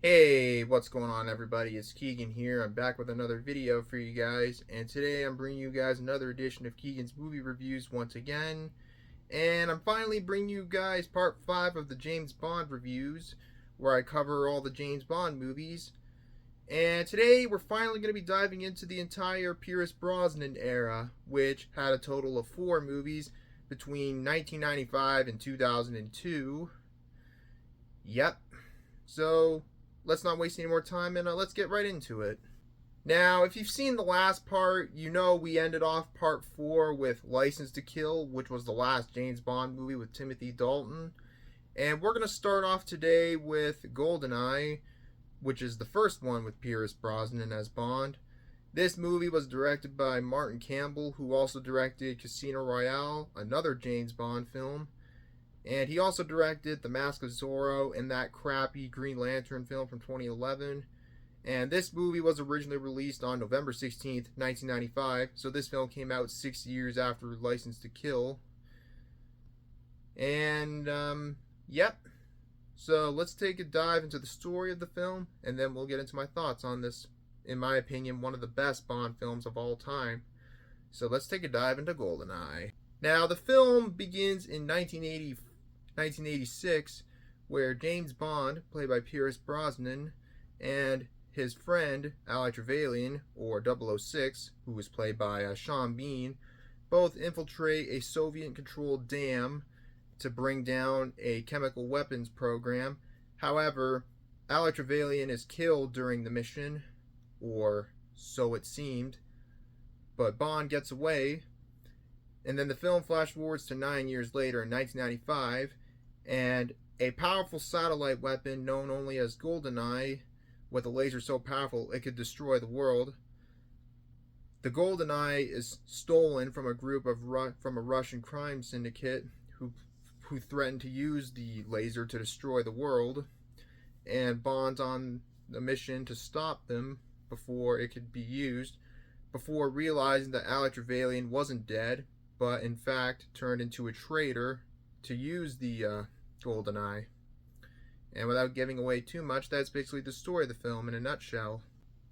Hey, what's going on everybody? It's Keegan here. I'm back with another video for you guys, and today I'm bringing you guys another edition of Keegan's movie reviews once again. And I'm finally bringing you guys part 5 of the James Bond reviews, where I cover all the James Bond movies. And today we're finally going to be diving into the entire Pierce Brosnan era, which had a total of 4 movies between 1995 and 2002. Yep. So let's not waste any more time and let's get right into it. Now, if you've seen the last part, you know we ended off part 4 with License to Kill, which was the last James Bond movie with Timothy Dalton. And we're going to start off today with GoldenEye, which is the first one with Pierce Brosnan as Bond. This movie was directed by Martin Campbell, who also directed Casino Royale, another James Bond film. And he also directed The Mask of Zorro and that crappy Green Lantern film from 2011. And this movie was originally released on November 16th, 1995. So this film came out 6 years after License to Kill. And, yep. So let's take a dive into the story of the film, and then we'll get into my thoughts on this, in my opinion, one of the best Bond films of all time. So let's take a dive into GoldenEye. Now, the film begins in 1986, where James Bond, played by Pierce Brosnan, and his friend, Ali Trevelyan, or 006, who was played by Sean Bean, both infiltrate a Soviet-controlled dam to bring down a chemical weapons program. However, Ali Trevelyan is killed during the mission, or so it seemed, but Bond gets away. And then the film flash forwards to 9 years later in 1995, and a powerful satellite weapon known only as GoldenEye, with a laser so powerful it could destroy the world. The GoldenEye is stolen from a group of from a Russian crime syndicate who threatened to use the laser to destroy the world, and Bond's on the mission to stop them before it could be used, before realizing that Ali Trevelyan wasn't dead, but in fact turned into a traitor to use the GoldenEye. And without giving away too much, that's basically the story of the film in a nutshell.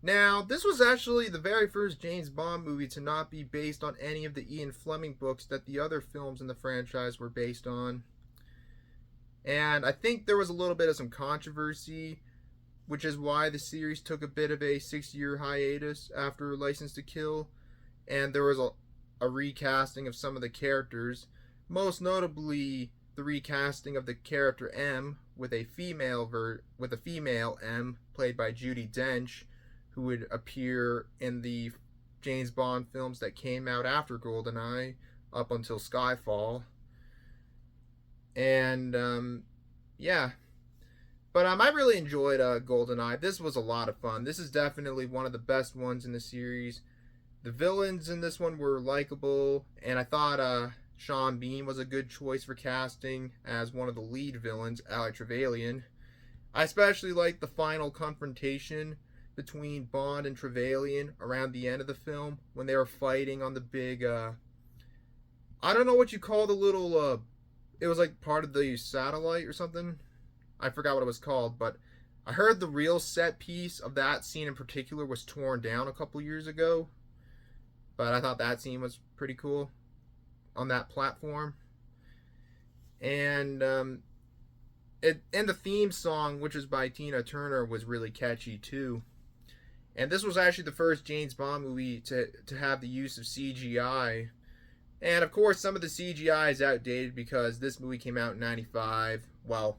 Now, this was actually the very first James Bond movie to not be based on any of the Ian Fleming books that the other films in the franchise were based on. And I think there was a little bit of some controversy, which is why the series took a bit of a 6-year hiatus after License to Kill. And there was a recasting of some of the characters, most notably the recasting of the character M with a female M played by Judi Dench, who would appear in the James Bond films that came out after GoldenEye up until Skyfall. And yeah, but I really enjoyed GoldenEye. This was a lot of fun. This is definitely one of the best ones in the series. The villains in this one were likable, and I thought Sean Bean was a good choice for casting as one of the lead villains, Ali Trevelyan. I especially liked the final confrontation between Bond and Trevelyan around the end of the film when they were fighting on the big, I don't know what you call the little, it was like part of the satellite or something. I forgot what it was called, but I heard the real set piece of that scene in particular was torn down a couple years ago. But I thought that scene was pretty cool on that platform. And and the theme song, which is by Tina Turner, was really catchy too. And this was actually the first James Bond movie to have the use of CGI. And of course, some of the CGI is outdated because this movie came out in 95. Well,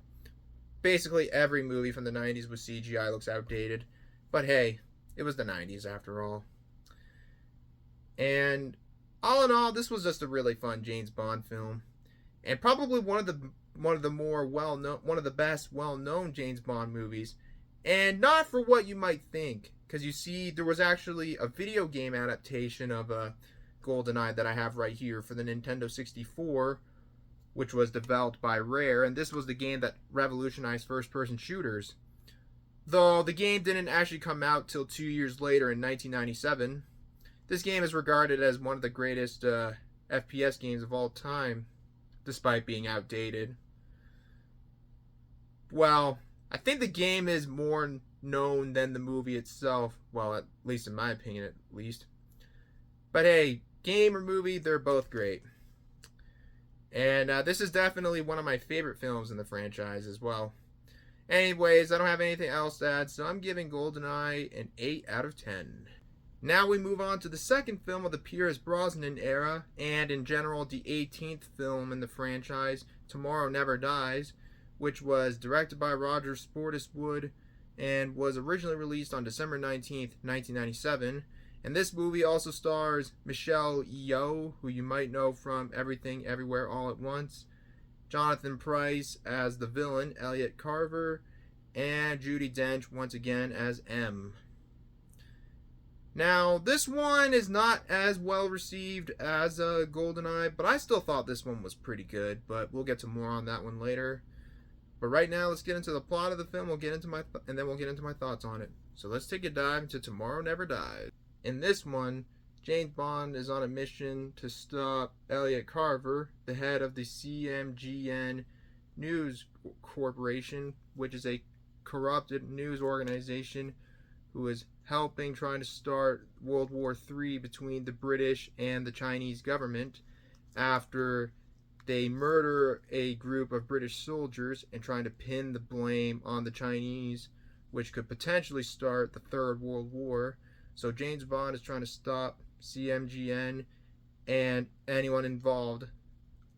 basically every movie from the 90s with CGI looks outdated. But hey, it was the 90s after all. And all in all, this was just a really fun James Bond film, and probably one of the more one of the best well-known James Bond movies. And not for what you might think, because you see, there was actually a video game adaptation of GoldenEye that I have right here for the Nintendo 64, which was developed by Rare, and this was the game that revolutionized first-person shooters. Though the game didn't actually come out till 2 years later in 1997. This game is regarded as one of the greatest FPS games of all time, despite being outdated. Well, I think the game is more known than the movie itself. Well, at least in my opinion, at least. But hey, game or movie, they're both great. And this is definitely one of my favorite films in the franchise as well. Anyways, I don't have anything else to add, so I'm giving GoldenEye an 8 out of 10. Now we move on to the second film of the Pierce Brosnan era, and in general the 18th film in the franchise, Tomorrow Never Dies, which was directed by Roger Spottiswoode and was originally released on December 19th, 1997. And this movie also stars Michelle Yeoh, who you might know from Everything Everywhere All at Once, Jonathan Pryce as the villain, Elliot Carver, and Judi Dench once again as M. Now, this one is not as well received as GoldenEye, but I still thought this one was pretty good, but we'll get to more on that one later. But right now, let's get into the plot of the film. We'll get into and then we'll get into my thoughts on it. So let's take a dive into Tomorrow Never Dies. In this one, James Bond is on a mission to stop Elliot Carver, the head of the CMGN News Corporation, which is a corrupted news organization who is trying to start World War III between the British and the Chinese government after they murder a group of British soldiers and trying to pin the blame on the Chinese, which could potentially start the Third World War. So James Bond is trying to stop CMGN and anyone involved,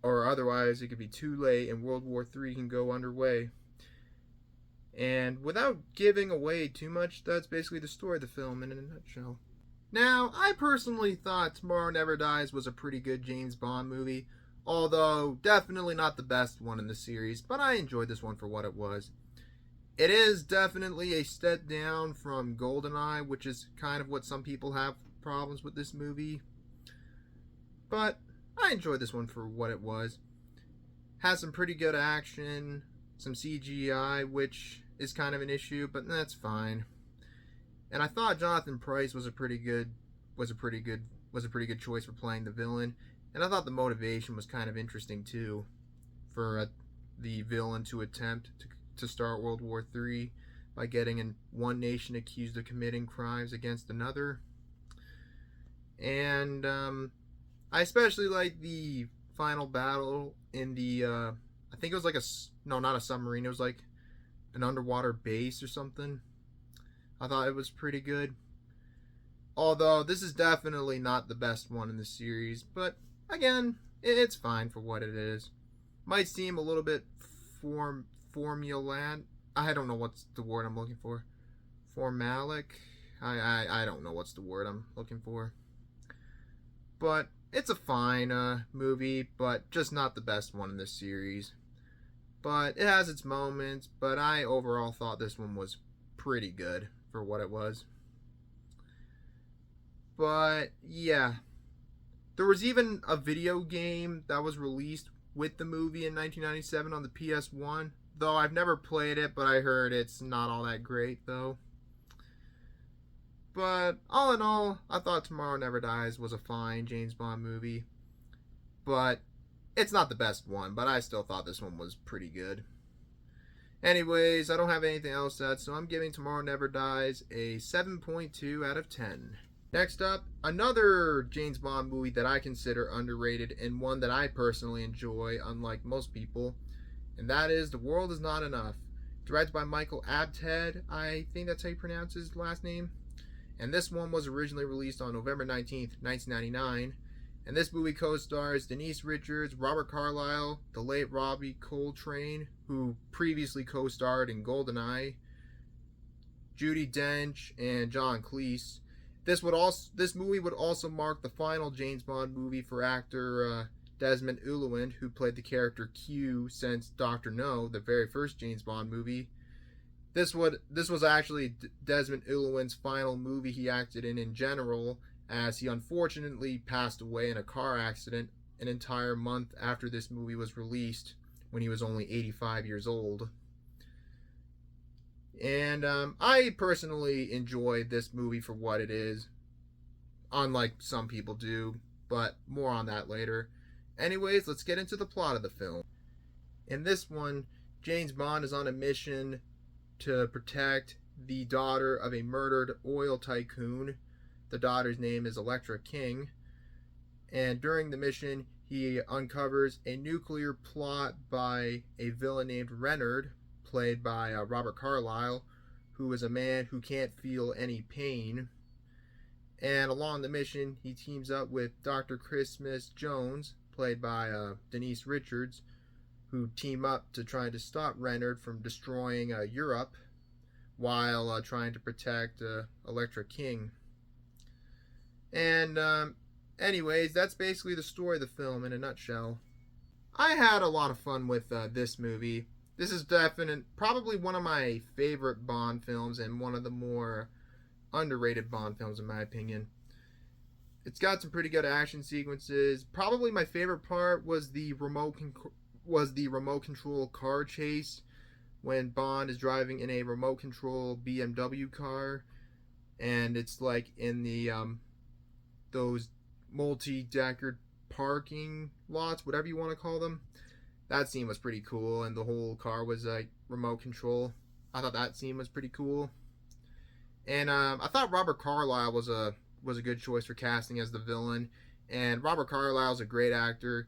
or otherwise it could be too late and World War III can go underway. And without giving away too much, that's basically the story of the film in a nutshell. Now, I personally thought Tomorrow Never Dies was a pretty good James Bond movie, although definitely not the best one in the series, but I enjoyed this one for what it was. It is definitely a step down from GoldenEye, which is kind of what some people have problems with this movie. But I enjoyed this one for what it was. Has some pretty good action, some CGI, which is kind of an issue, but that's fine. And I thought Jonathan Pryce was a pretty good choice for playing the villain. And I thought the motivation was kind of interesting too, for the villain to attempt to start World War III by getting one nation accused of committing crimes against another. And I especially like the final battle in the I think it was like not a submarine, it was like an underwater base or something. I thought it was pretty good. Although this is definitely not the best one in the series, but again, it's fine for what it is. Might seem a little bit formulant. I don't know what's the word I'm looking for. Formalic. I don't know what's the word I'm looking for. But it's a fine movie, but just not the best one in this series. But it has its moments, but I overall thought this one was pretty good for what it was. But yeah, there was even a video game that was released with the movie in 1997 on the PS1, though I've never played it, but I heard it's not all that great though. But all in all, I thought Tomorrow Never Dies was a fine James Bond movie. But it's not the best one, but I still thought this one was pretty good. Anyways, I don't have anything else to add, so I'm giving Tomorrow Never Dies a 7.2 out of 10. Next up, another James Bond movie that I consider underrated and one that I personally enjoy, unlike most people, and that is The World Is Not Enough. Directed by Michael Apted, I think that's how you pronounce his last name. And this one was originally released on November 19th, 1999. And this movie co-stars Denise Richards, Robert Carlyle, the late Robbie Coltrane, who previously co-starred in GoldenEye, Judi Dench, and John Cleese. This movie would also mark the final James Bond movie for actor Desmond Llewellyn, who played the character Q since Dr. No, the very first James Bond movie. This was actually Desmond Llewellyn's final movie he acted in general, as he unfortunately passed away in a car accident an entire month after this movie was released, when he was only 85 years old. And I personally enjoyed this movie for what it is, unlike some people do, but more on that later. Anyways, let's get into the plot of the film. In this one, James Bond is on a mission to protect the daughter of a murdered oil tycoon. The daughter's name is Electra King. And during the mission, he uncovers a nuclear plot by a villain named Renard, played by Robert Carlyle, who is a man who can't feel any pain. And along the mission, he teams up with Dr. Christmas Jones, played by Denise Richards, who team up to try to stop Renard from destroying Europe while trying to protect Electra King. And anyways, that's basically the story of the film in a nutshell. I had a lot of fun with this movie. This is probably one of my favorite Bond films and one of the more underrated Bond films in my opinion. It's got some pretty good action sequences. Probably my favorite part was the remote control car chase when Bond is driving in a remote control BMW car, and it's like in the those multi-decker parking lots, whatever you want to call them. That scene was pretty cool, and the whole car was like remote control. I thought that scene was pretty cool. And I thought Robert Carlyle was a good choice for casting as the villain. And Robert Carlyle's a great actor.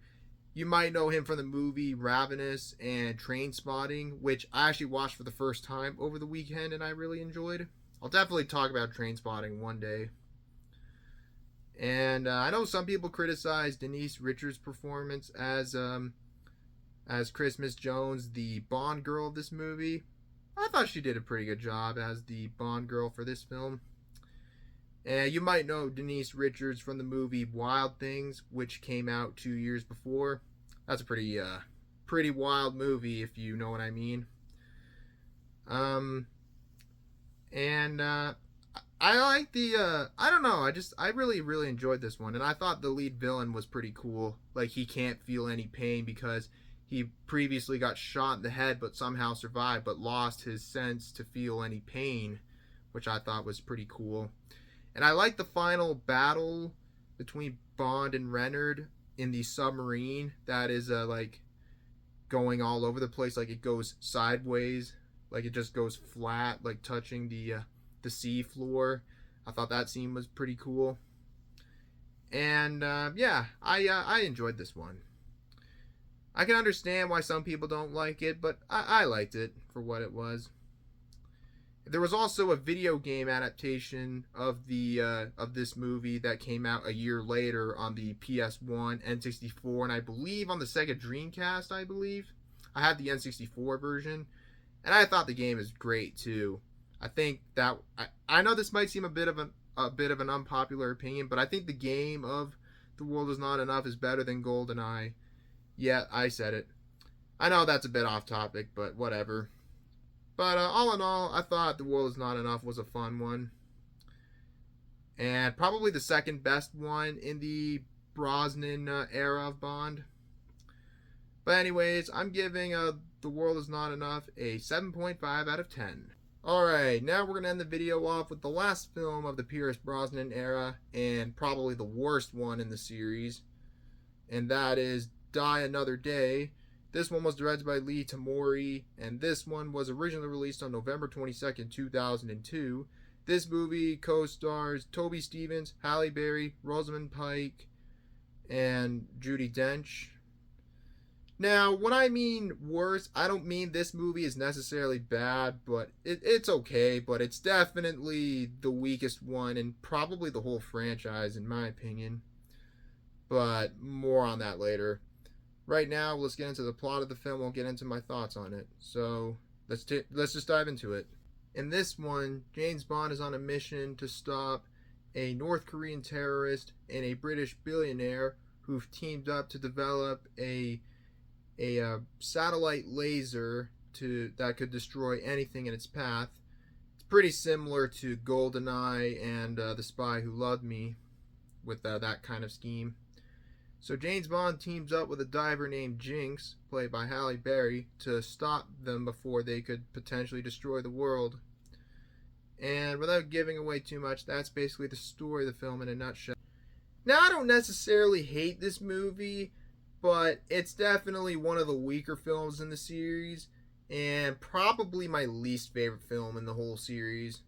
You might know him from the movie Ravenous and Trainspotting, which I actually watched for the first time over the weekend and I really enjoyed. I'll definitely talk about Trainspotting one day. And I know some people criticize Denise Richards' performance as Christmas Jones, the Bond girl of this movie. I thought she did a pretty good job as the Bond girl for this film. And you might know Denise Richards from the movie Wild Things, which came out 2 years before. That's a pretty wild movie, if you know what I mean. I like the I don't know, I really enjoyed this one, and I thought the lead villain was pretty cool. Like, he can't feel any pain because he previously got shot in the head but somehow survived, but lost his sense to feel any pain, which I thought was pretty cool. And I like the final battle between Bond and Renard in the submarine that is like going all over the place. Like, it goes sideways, like it just goes flat, like touching the sea floor. I thought that scene was pretty cool. And yeah, I enjoyed this one. I can understand why some people don't like it, but I liked it for what it was. There was also a video game adaptation of this movie that came out a year later on the PS1, N64, and I believe on the Sega Dreamcast. I had the N64 version, and I thought the game is great too. I think that I know this might seem a bit of an unpopular opinion, but I think the game of The World Is Not Enough is better than GoldenEye. Yeah, I said it. I know that's a bit off topic, but whatever. But all in all, I thought The World Is Not Enough was a fun one. And probably the second best one in the Brosnan era of Bond. But anyways, I'm giving The World Is Not Enough a 7.5 out of 10. Alright, now we're going to end the video off with the last film of the Pierce Brosnan era, and probably the worst one in the series. And that is Die Another Day. This one was directed by Lee Tamori, and this one was originally released on November 22nd, 2002. This movie co-stars Toby Stephens, Halle Berry, Rosamund Pike, and Judi Dench. Now, when I mean worse, I don't mean this movie is necessarily bad, but it's okay, but it's definitely the weakest one in probably the whole franchise, in my opinion. But more on that later. Right now, let's get into the plot of the film. I'll get into my thoughts on it. So, let's just dive into it. In this one, James Bond is on a mission to stop a North Korean terrorist and a British billionaire who've teamed up to develop a satellite laser that could destroy anything in its path. It's pretty similar to GoldenEye and The Spy Who Loved Me with that kind of scheme. So James Bond teams up with a diver named Jinx, played by Halle Berry, to stop them before they could potentially destroy the world. And without giving away too much, that's basically the story of the film in a nutshell. Now, I don't necessarily hate this movie, but it's definitely one of the weaker films in the series. and probably my least favorite film in the whole series.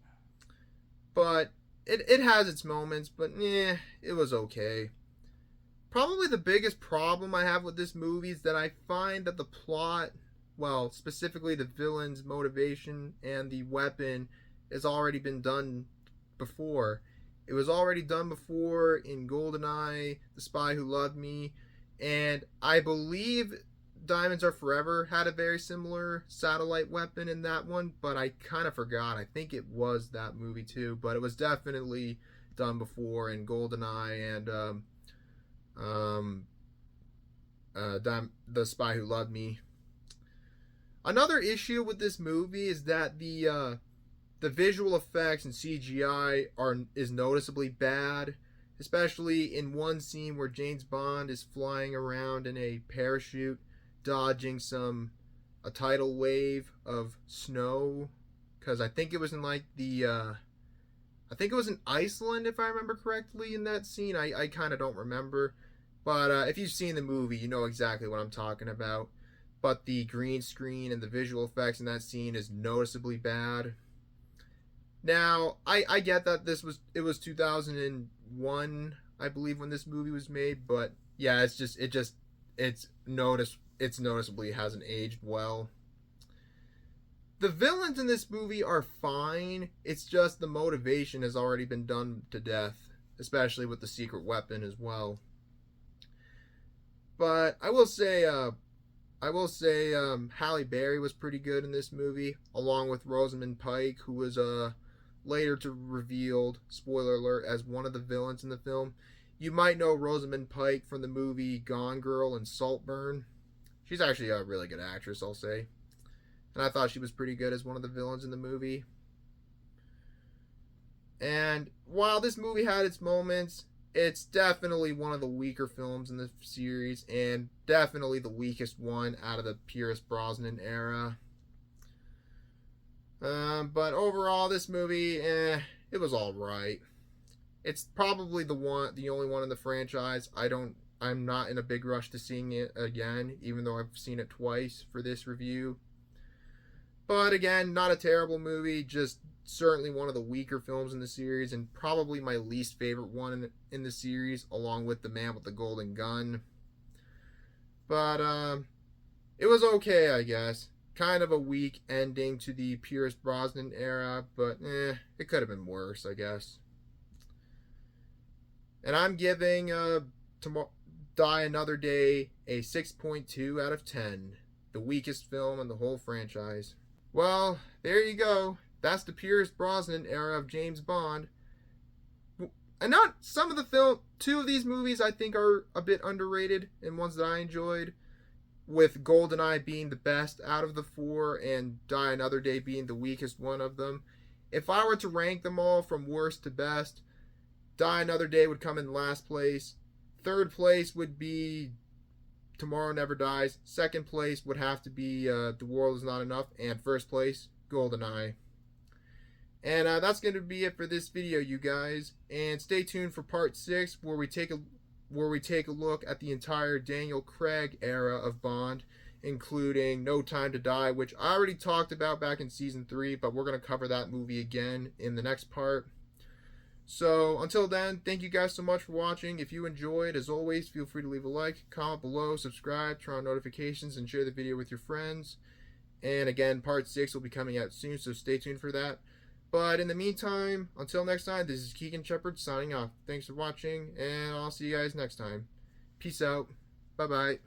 But it has its moments, but it was okay. Probably the biggest problem I have with this movie is that I find that the plot, well, specifically the villain's motivation and the weapon, has already been done before. It was already done before in GoldenEye, The Spy Who Loved Me, and I believe Diamonds Are Forever had a very similar satellite weapon in that one, but I kind of forgot. I think it was that movie too, but it was definitely done before in GoldenEye and The Spy Who Loved Me. Another issue with this movie is that the visual effects and CGI is noticeably bad, especially in one scene where James Bond is flying around in a parachute, dodging a tidal wave of snow. Because I think it was in like I think it was in Iceland, if I remember correctly, in that scene. I kind of don't remember. But if you've seen the movie, you know exactly what I'm talking about. But the green screen and the visual effects in that scene is noticeably bad. Now, I get that it was 2001, I believe, when this movie was made, but yeah, it's noticeably hasn't aged well. The villains in this movie are fine. It's just the motivation has already been done to death, especially with the secret weapon as well. But I will say Halle Berry was pretty good in this movie, along with Rosamund Pike, who was later to revealed, spoiler alert, as one of the villains in the film. You might know Rosamund Pike from the movie Gone Girl and Saltburn. She's actually a really good actress, I'll say. And I thought she was pretty good as one of the villains in the movie. And while this movie had its moments, it's definitely one of the weaker films in the series, and definitely the weakest one out of the Pierce Brosnan era. But overall, this movie, it was all right. It's probably the only one in the franchise. I'm not in a big rush to seeing it again, even though I've seen it twice for this review. But again, not a terrible movie, just certainly one of the weaker films in the series, and probably my least favorite one in the series, along with The Man with the Golden Gun. But it was okay, I guess. Kind of a weak ending to the Pierce Brosnan era, but it could have been worse, I guess. And I'm giving Die Another Day a 6.2 out of 10. The weakest film in the whole franchise. Well, there you go. That's the Pierce Brosnan era of James Bond. And not some of the two of these movies I think are a bit underrated and ones that I enjoyed, with GoldenEye being the best out of the four and Die Another Day being the weakest one of them. If I were to rank them all from worst to best, Die Another Day would come in last place. Third place would be Tomorrow Never Dies. Second place would have to be The World Is Not Enough. And first place, GoldenEye. And that's going to be it for this video, you guys. And stay tuned for part 6, where we take a look at the entire Daniel Craig era of Bond, including No Time to Die, which I already talked about back in season 3, but we're going to cover that movie again in the next part. So until then, thank you guys so much for watching. If you enjoyed, as always, feel free to leave a like, comment below, subscribe, turn on notifications, and share the video with your friends. And again, part 6 will be coming out soon, so stay tuned for that. But in the meantime, until next time, this is Keagan Shepard signing off. Thanks for watching, and I'll see you guys next time. Peace out. Bye-bye.